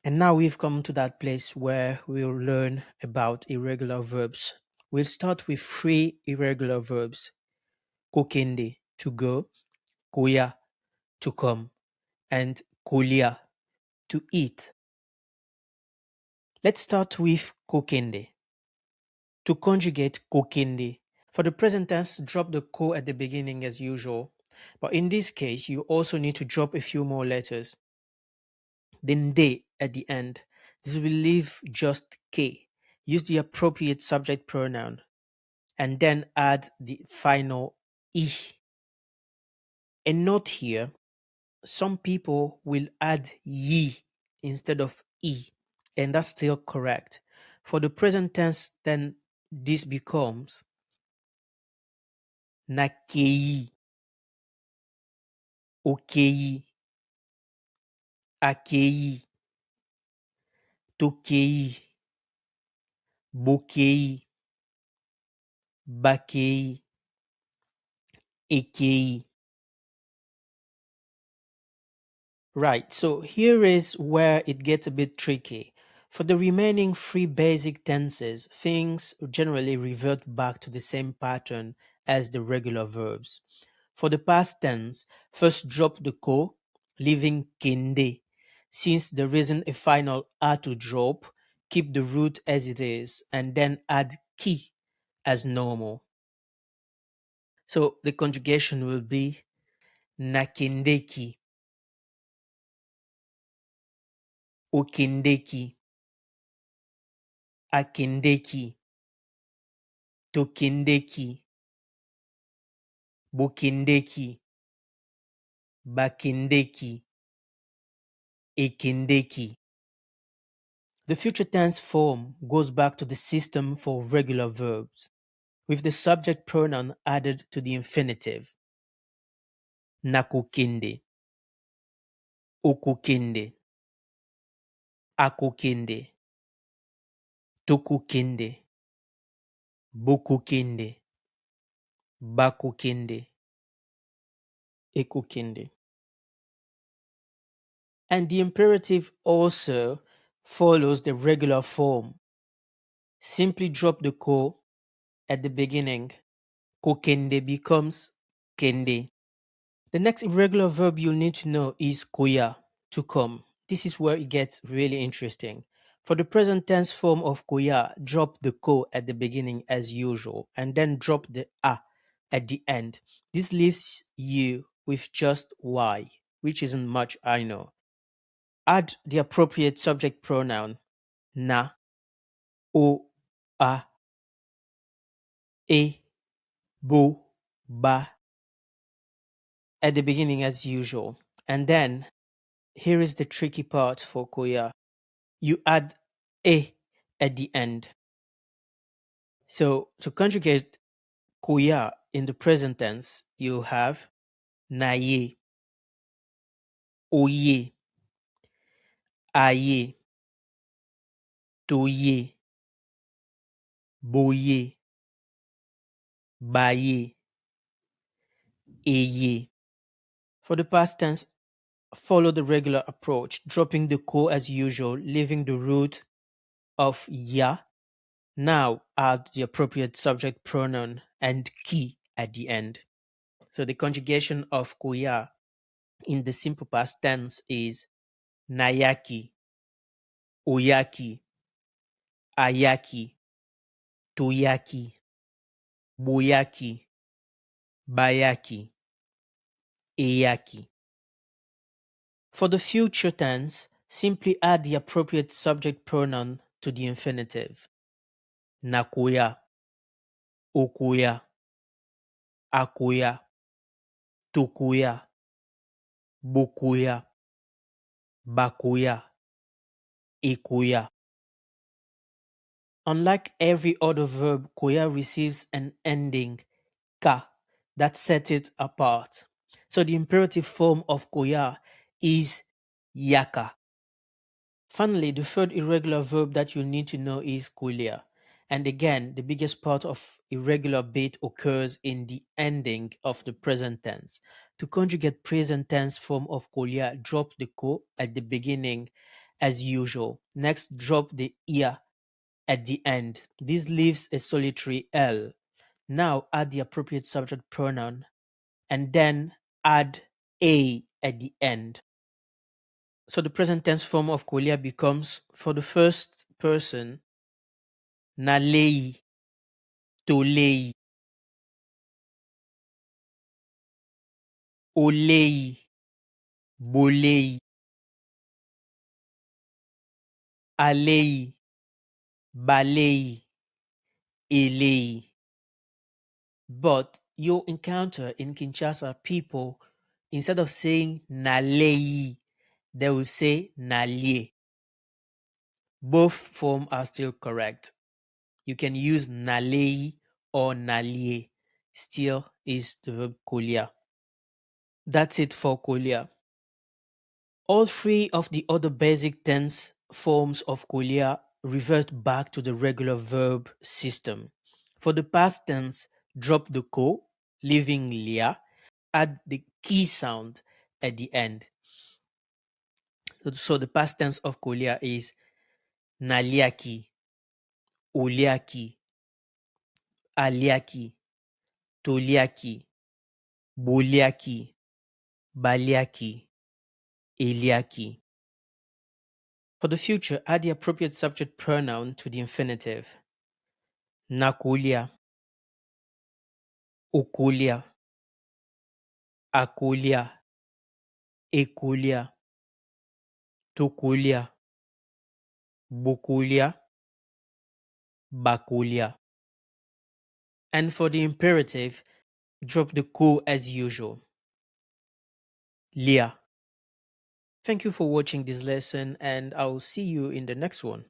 And now we've come to that place where we'll learn about irregular verbs. We'll start with three irregular verbs: kokende, to go; koya, to come; and kolia, to eat. Let's start with kokende. To conjugate kokende, for the present tense, drop the ko at the beginning as usual. But in this case, you also need to drop a few more letters. Then de at the end. This will leave just k. Use the appropriate subject pronoun and then add the final I. A note here: some people will add yi instead of I, and that's still correct. For the present tense, then this becomes nakei, okei, akei, tokei, bokei, bakei, ekei. Right, so here is where it gets a bit tricky. For the remaining three basic tenses, things generally revert back to the same pattern as the regular verbs. For the past tense, first drop the ko, leaving kende. Since there isn't a final a to drop, keep the root as it is and then add ki as normal. So the conjugation will be nakendeki, okendeki, akendeki, tokendeki, bokendeki, bakendeki, ekendeki. The future tense form goes back to the system for regular verbs, with the subject pronoun added to the infinitive. Nakokende, okokende, akokende, tokokende, bokokende, bakokende, ekokende. And the imperative also follows the regular form. Simply drop the ko at the beginning. Kokende becomes kende. The next irregular verb you'll need to know is koya, to come. This is where it gets really interesting. For the present tense form of koya, drop the ko at the beginning as usual and then drop the a at the end. This leaves you with just y, which isn't much, I know. Add the appropriate subject pronoun na, o, a, e, bo, ba at the beginning as usual. And then here is the tricky part for koya. You add e at the end. So to conjugate koya in the present tense, you have naye, oye, aye, toye, boye, baye, eye. For the past tense, follow the regular approach, dropping the ko as usual, leaving the root of ya. Now add the appropriate subject pronoun and ki at the end. So the conjugation of koya in the simple past tense is nayaki, oyaki, ayaki, toyaki, boyaki, bayaki, eyaki. For the future tense, simply add the appropriate subject pronoun to the infinitive. Nakoya, okoya, akoya, tokoya, bokoya, bakoya, ekoya. Unlike every other verb, koya receives an ending ka that sets it apart. So the imperative form of koya is yaka. Finally, the third irregular verb that you need to know is kulia. And again, the biggest part of irregular bit occurs in the ending of the present tense. To conjugate present tense form of kulia, drop the ko at the beginning as usual. Next, drop the ear at the end. This leaves a solitary L. Now add the appropriate subject pronoun and then add a at the end. So the present tense form of kulia becomes, for the first person, nalei, tolei, olei, bolei, alei, balei, elei. But you'll encounter in Kinshasa people, instead of saying nalei, they will say nalie. Both forms are still correct. You can use nalei or nalie. Still is the verb kolia. That's it for kolia. All three of the other basic tense forms of kolia revert back to the regular verb system. For the past tense, drop the ko, leaving lia, add the key sound at the end. So the past tense of kolia is naliaki, oliaki, aliaki, toliaki, boliaki, baliaki, eliaki. For the future, add the appropriate subject pronoun to the infinitive. Nakulia, okulia, akulia, ekulia, tokulia, bokulia, bakulia. And for the imperative, drop the ko as usual. Lia. Thank you for watching this lesson, and I'll see you in the next one.